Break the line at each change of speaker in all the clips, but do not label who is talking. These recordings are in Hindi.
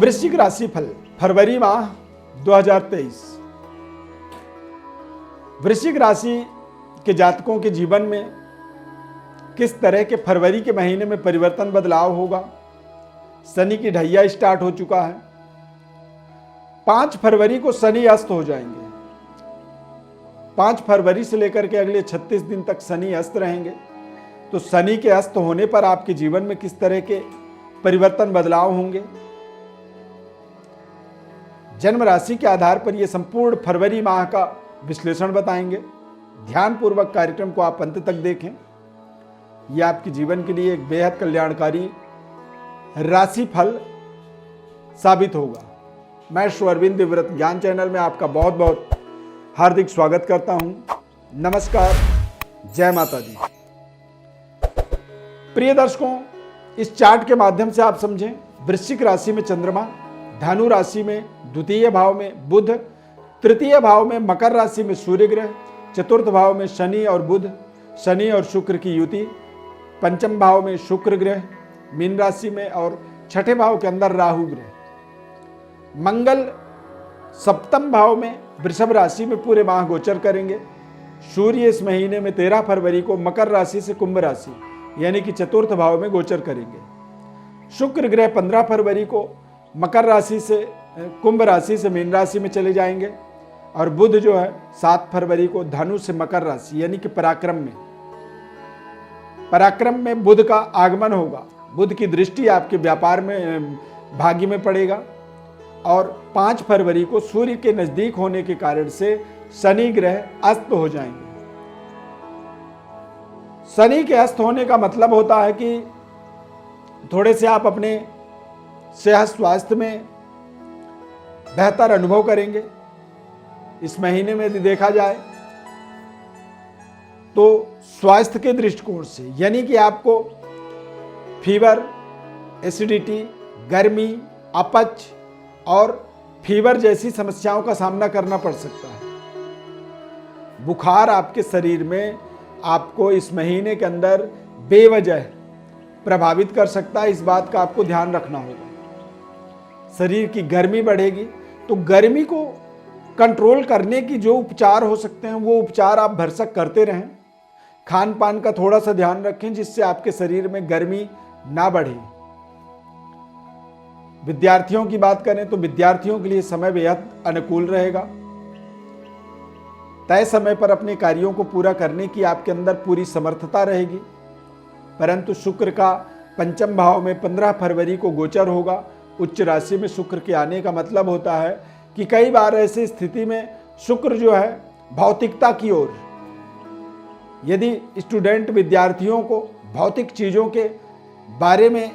वृश्चिक राशि फल फरवरी माह 2023। वृश्चिक राशि के जातकों के जीवन में किस तरह के फरवरी के महीने में परिवर्तन बदलाव होगा। शनि की ढैया स्टार्ट हो चुका है। 5 फरवरी को शनि अस्त हो जाएंगे। 5 फरवरी से लेकर के अगले 36 दिन तक शनि अस्त रहेंगे। तो शनि के अस्त होने पर आपके जीवन में किस तरह के परिवर्तन बदलाव होंगे, जन्म राशि के आधार पर यह संपूर्ण फरवरी माह का विश्लेषण बताएंगे। ध्यानपूर्वक कार्यक्रम को आप अंत तक देखें। यह आपके जीवन के लिए एक बेहद कल्याणकारी राशि फल साबित होगा। मैं श्री अरविंद दिव्यव्रत ज्ञान चैनल में आपका बहुत बहुत हार्दिक स्वागत करता हूं। नमस्कार, जय माता दी। प्रिय दर्शकों, इस चार्ट के माध्यम से आप समझें, वृश्चिक राशि में चंद्रमा, धनु राशि में द्वितीय भाव में बुध, तृतीय भाव में मकर राशि में सूर्य ग्रह, चतुर्थ भाव में शनि और बुध, शनि और शुक्र की युति, पंचम भाव में शुक्र ग्रह मीन राशि में, और छठे भाव के अंदर राहु ग्रह। मंगल सप्तम भाव में वृषभ राशि में पूरे माह गोचर करेंगे। सूर्य इस महीने में 13 फरवरी को मकर राशि से कुंभ राशि यानी कि चतुर्थ भाव में गोचर करेंगे। शुक्र ग्रह 15 फरवरी को मकर राशि से कुंभ राशि से मीन राशि में चले जाएंगे, और बुध जो है 7 फरवरी को धनु से मकर राशि यानी कि पराक्रम में बुध का आगमन होगा। बुध की दृष्टि आपके व्यापार में भाग्य में पड़ेगा। और 5 फरवरी को सूर्य के नजदीक होने के कारण से शनि ग्रह अस्त हो जाएंगे। शनि के अस्त होने का मतलब होता है कि थोड़े से आप अपने सेहत स्वास्थ्य में बेहतर अनुभव करेंगे। इस महीने में यदि देखा जाए तो स्वास्थ्य के दृष्टिकोण से, यानी कि आपको फीवर, एसिडिटी, गर्मी, अपच और फीवर जैसी समस्याओं का सामना करना पड़ सकता है। बुखार आपके शरीर में आपको इस महीने के अंदर बेवजह प्रभावित कर सकता है। इस बात का आपको ध्यान रखना होगा। शरीर की गर्मी बढ़ेगी, तो गर्मी को कंट्रोल करने की जो उपचार हो सकते हैं वो उपचार आप भरसक करते रहें। खान पान का थोड़ा सा ध्यान रखें जिससे आपके शरीर में गर्मी ना बढ़े। विद्यार्थियों की बात करें तो विद्यार्थियों के लिए समय बेहद अनुकूल रहेगा। तय समय पर अपने कार्यों को पूरा करने की आपके अंदर पूरी समर्थता रहेगी। परंतु शुक्र का पंचम भाव में 15 फरवरी को गोचर होगा। उच्च राशि में शुक्र के आने का मतलब होता है कि कई बार ऐसी स्थिति में शुक्र जो है भौतिकता की ओर, यदि स्टूडेंट विद्यार्थियों को भौतिक चीज़ों के बारे में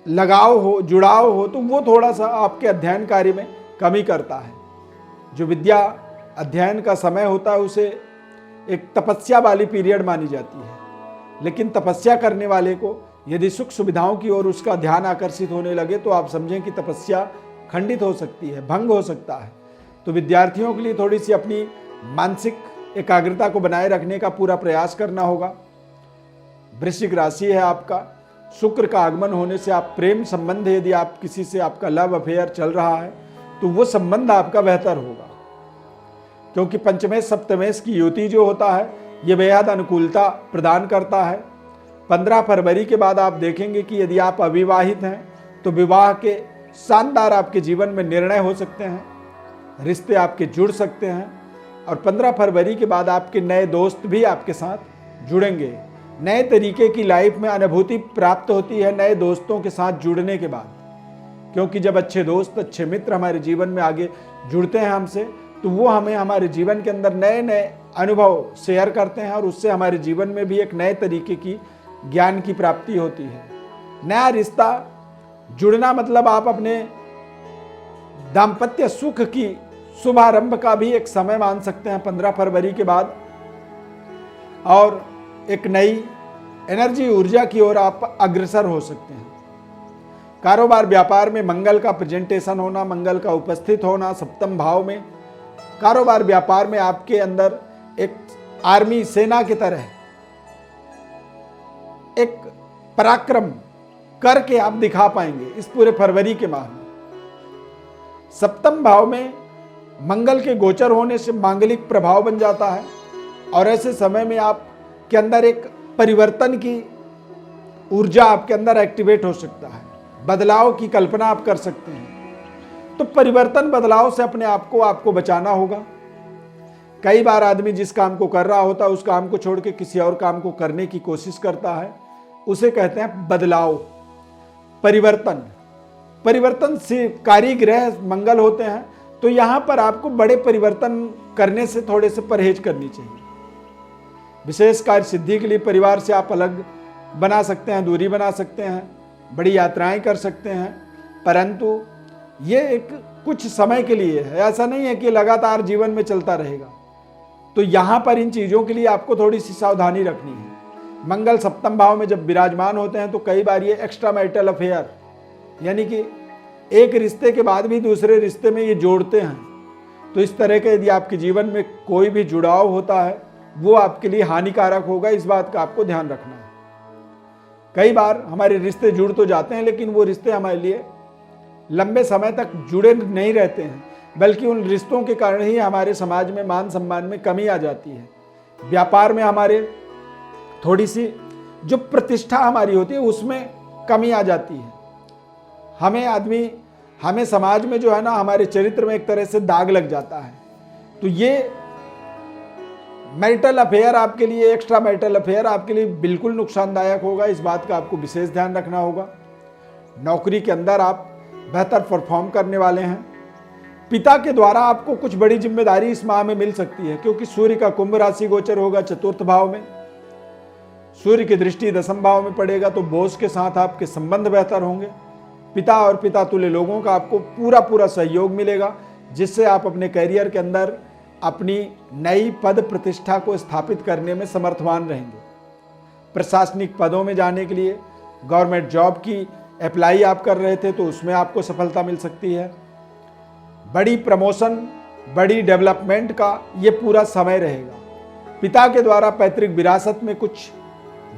लगाव हो, जुड़ाव हो, तो वो थोड़ा सा आपके अध्ययन कार्य में कमी करता है। जो विद्या अध्ययन का समय होता है उसे एक तपस्या वाली पीरियड मानी जाती है। लेकिन तपस्या करने वाले को यदि सुख सुविधाओं की ओर उसका ध्यान आकर्षित होने लगे तो आप समझें कि तपस्या खंडित हो सकती है, भंग हो सकता है। तो विद्यार्थियों के लिए थोड़ी सी अपनी मानसिक एकाग्रता को बनाए रखने का पूरा प्रयास करना होगा। वृश्चिक राशि है आपका। शुक्र का आगमन होने से आप प्रेम संबंध, यदि आप किसी से आपका लव अफेयर चल रहा है तो वो संबंध आपका बेहतर होगा, क्योंकि पंचमेश सप्तमेश की युति जो होता है ये बेहद अनुकूलता प्रदान करता है। 15 फरवरी के बाद आप देखेंगे कि यदि आप अविवाहित हैं तो विवाह के शानदार आपके जीवन में निर्णय हो सकते हैं, रिश्ते आपके जुड़ सकते हैं। और 15 फरवरी के बाद आपके नए दोस्त भी आपके साथ जुड़ेंगे। नए तरीके की लाइफ में अनुभूति प्राप्त होती है नए दोस्तों के साथ जुड़ने के बाद, क्योंकि जब अच्छे दोस्त, अच्छे मित्र हमारे जीवन में आगे जुड़ते हैं हमसे, तो वो हमें हमारे जीवन के अंदर नए नए अनुभव शेयर करते हैं, और उससे हमारे जीवन में भी एक नए तरीके की ज्ञान की प्राप्ति होती है। नया रिश्ता जुड़ना मतलब आप अपने दाम्पत्य सुख की शुभारंभ का भी एक समय मान सकते हैं 15 फरवरी के बाद, और एक नई एनर्जी, ऊर्जा की ओर आप अग्रसर हो सकते हैं। कारोबार व्यापार में मंगल का प्रेजेंटेशन होना, मंगल का उपस्थित होना सप्तम भाव में, कारोबार व्यापार में आपके अंदर एक आर्मी, सेना की तरह एक पराक्रम करके आप दिखा पाएंगे इस पूरे फरवरी के माह में। सप्तम भाव में मंगल के गोचर होने से मांगलिक प्रभाव बन जाता है और ऐसे समय में आप के अंदर एक परिवर्तन की ऊर्जा आपके अंदर एक्टिवेट हो सकता है, बदलाव की कल्पना आप कर सकते हैं। तो परिवर्तन बदलाव से अपने आप को आपको बचाना होगा। कई बार आदमी जिस काम को कर रहा होता है उस काम को छोड़ के किसी और काम को करने की कोशिश करता है, उसे कहते हैं बदलाव, परिवर्तन। परिवर्तन से कारी ग्रह मंगल होते हैं, तो यहां पर आपको बड़े परिवर्तन करने से थोड़े से परहेज करनी चाहिए। विशेष कार्य सिद्धि के लिए परिवार से आप अलग बना सकते हैं, दूरी बना सकते हैं, बड़ी यात्राएं कर सकते हैं, परंतु ये एक कुछ समय के लिए है, ऐसा नहीं है कि लगातार जीवन में चलता रहेगा। तो यहां पर इन चीजों के लिए आपको थोड़ी सी सावधानी रखनी है। मंगल सप्तम भाव में जब विराजमान होते हैं तो कई बार ये एक्स्ट्रा मैरिटल अफेयर, यानी कि एक रिश्ते के बाद भी दूसरे रिश्ते में ये जोड़ते हैं। तो इस तरह के यदि आपके जीवन में कोई भी जुड़ाव होता है वो आपके लिए हानिकारक होगा, इस बात का आपको ध्यान रखना है। कई बार हमारे रिश्ते जुड़ तो जाते हैं लेकिन वो रिश्ते हमारे लिए लंबे समय तक जुड़े नहीं रहते हैं, बल्कि उन रिश्तों के कारण ही हमारे समाज में मान सम्मान में कमी आ जाती है। व्यापार में हमारे थोड़ी सी जो प्रतिष्ठा हमारी होती है उसमें कमी आ जाती है। हमें समाज में जो है ना, हमारे चरित्र में एक तरह से दाग लग जाता है। तो ये मैरिटल अफेयर आपके लिए, एक्स्ट्रा मैरिटल अफेयर आपके लिए बिल्कुल नुकसानदायक होगा, इस बात का आपको विशेष ध्यान रखना होगा। नौकरी के अंदर आप बेहतर परफॉर्म करने वाले हैं। पिता के द्वारा आपको कुछ बड़ी जिम्मेदारी इस माह में मिल सकती है, क्योंकि सूर्य का कुंभ राशि गोचर होगा चतुर्थ भाव में, सूर्य की दृष्टि दसम भाव में पड़ेगा, तो बॉस के साथ आपके संबंध बेहतर होंगे। पिता और पिता तुल्य लोगों का आपको पूरा सहयोग मिलेगा, जिससे आप अपने करियर के अंदर अपनी नई पद प्रतिष्ठा को स्थापित करने में समर्थवान रहेंगे। प्रशासनिक पदों में जाने के लिए गवर्नमेंट जॉब की अप्लाई आप कर रहे थे तो उसमें आपको सफलता मिल सकती है। बड़ी प्रमोशन, बड़ी डेवलपमेंट का ये पूरा समय रहेगा। पिता के द्वारा पैतृक विरासत में कुछ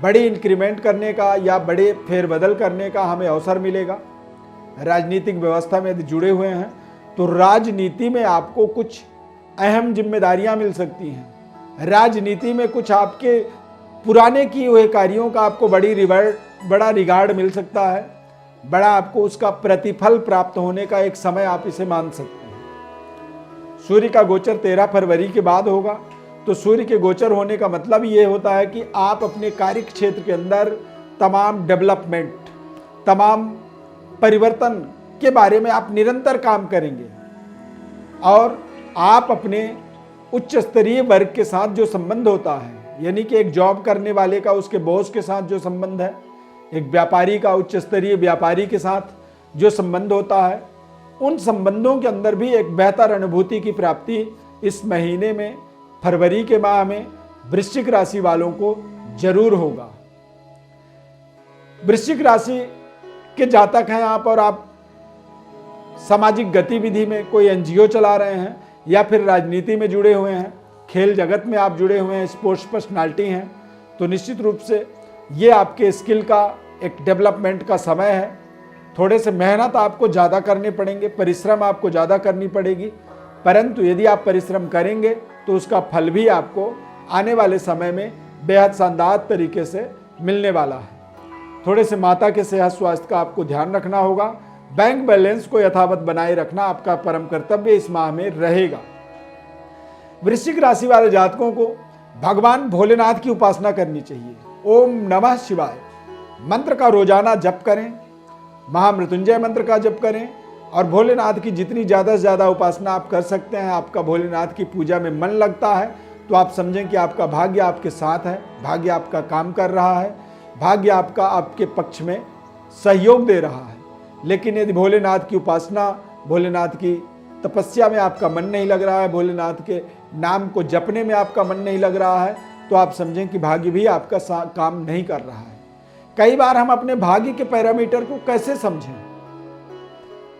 बड़ी इंक्रीमेंट करने का या बड़े फेरबदल करने का हमें अवसर मिलेगा। राजनीतिक व्यवस्था में यदि जुड़े हुए हैं तो राजनीति में आपको कुछ अहम जिम्मेदारियां मिल सकती हैं। राजनीति में कुछ आपके पुराने किए हुए कार्यों का आपको बड़ा रिगार्ड मिल सकता है, बड़ा आपको उसका प्रतिफल प्राप्त होने का एक समय आप इसे मान सकते हैं। सूर्य का गोचर 13 फरवरी के बाद होगा, तो सूर्य के गोचर होने का मतलब ये होता है कि आप अपने कार्य क्षेत्र के अंदर तमाम डेवलपमेंट, तमाम परिवर्तन के बारे में आप निरंतर काम करेंगे और आप अपने उच्च स्तरीय वर्ग के साथ जो संबंध होता है, यानी कि एक जॉब करने वाले का उसके बॉस के साथ जो संबंध है, एक व्यापारी का उच्च स्तरीय व्यापारी के साथ जो संबंध होता है, उन संबंधों के अंदर भी एक बेहतर अनुभूति की प्राप्ति इस महीने में, फरवरी के माह में वृश्चिक राशि वालों को जरूर होगा। वृश्चिक राशि के जातक हैं आप और आप सामाजिक गतिविधि में कोई एनजीओ चला रहे हैं या फिर राजनीति में जुड़े हुए हैं, खेल जगत में आप जुड़े हुए हैं, स्पोर्ट्स पर्सनालिटी हैं, तो निश्चित रूप से ये आपके स्किल का एक डेवलपमेंट का समय है। थोड़े से मेहनत आपको ज़्यादा करने पड़ेंगे, परिश्रम आपको ज़्यादा करनी पड़ेगी, परंतु यदि आप परिश्रम करेंगे तो उसका फल भी आपको आने वाले समय में बेहद शानदार तरीके से मिलने वाला है। थोड़े से माता के सेहत स्वास्थ्य का आपको ध्यान रखना होगा। बैंक बैलेंस को यथावत बनाए रखना आपका परम कर्तव्य इस माह में रहेगा। वृश्चिक राशि वाले जातकों को भगवान भोलेनाथ की उपासना करनी चाहिए। ओम नमः शिवाय मंत्र का रोजाना जप करें, महामृत्युंजय मंत्र का जप करें और भोलेनाथ की जितनी ज़्यादा से ज़्यादा उपासना आप कर सकते हैं, आपका भोलेनाथ की पूजा में मन लगता है तो आप समझें कि आपका भाग्य आपके साथ है, भाग्य आपका काम कर रहा है, भाग्य आपका आपके पक्ष में सहयोग दे रहा है। लेकिन यदि भोलेनाथ की उपासना, भोलेनाथ की तपस्या में आपका मन नहीं लग रहा है, भोलेनाथ के नाम को जपने में आपका मन नहीं लग रहा है, तो आप समझें कि भाग्य भी आपका काम नहीं कर रहा है। कई बार हम अपने भाग्य के पैरामीटर को कैसे समझें?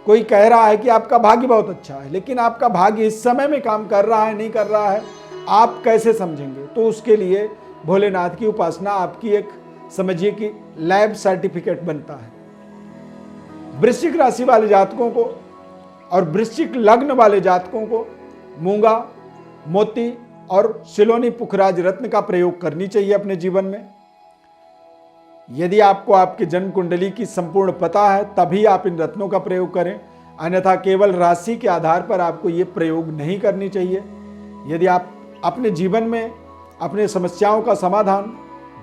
कोई कह रहा है कि आपका भाग्य बहुत अच्छा है, लेकिन आपका भाग्य इस समय में काम कर रहा है नहीं कर रहा है, आप कैसे समझेंगे? तो उसके लिए भोलेनाथ की उपासना आपकी एक समझिए कि लैब सर्टिफिकेट बनता है। वृश्चिक राशि वाले जातकों को और वृश्चिक लग्न वाले जातकों को मूंगा, मोती और सिलोनी पुखराज रत्न का प्रयोग करनी चाहिए अपने जीवन में। यदि आपको आपके जन्म कुंडली की संपूर्ण पता है तभी आप इन रत्नों का प्रयोग करें, अन्यथा केवल राशि के आधार पर आपको ये प्रयोग नहीं करनी चाहिए। यदि आप अपने जीवन में अपने समस्याओं का समाधान,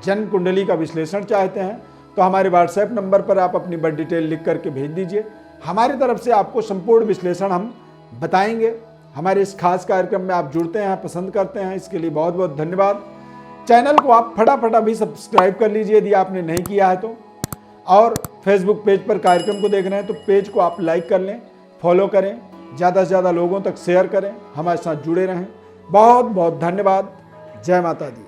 जन्म कुंडली का विश्लेषण चाहते हैं तो हमारे व्हाट्सएप नंबर पर आप अपनी बड़ी डिटेल लिख करके भेज दीजिए। हमारी तरफ से आपको संपूर्ण विश्लेषण हम बताएंगे। हमारे इस खास कार्यक्रम में आप जुड़ते हैं, पसंद करते हैं, इसके लिए बहुत बहुत धन्यवाद। चैनल को आप फटाफट अभी सब्सक्राइब कर लीजिए यदि आपने नहीं किया है तो, और फेसबुक पेज पर कार्यक्रम को देख रहे हैं तो पेज को आप लाइक कर लें, फॉलो करें, ज़्यादा से ज़्यादा लोगों तक शेयर करें, हमारे साथ जुड़े रहें। बहुत बहुत धन्यवाद। जय माता दी।